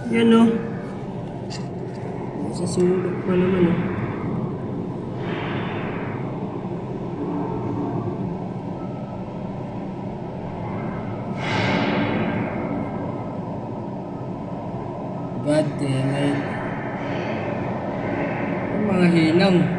Yan o. Sa sulok pa naman o. God damn it. Ang mga hinang.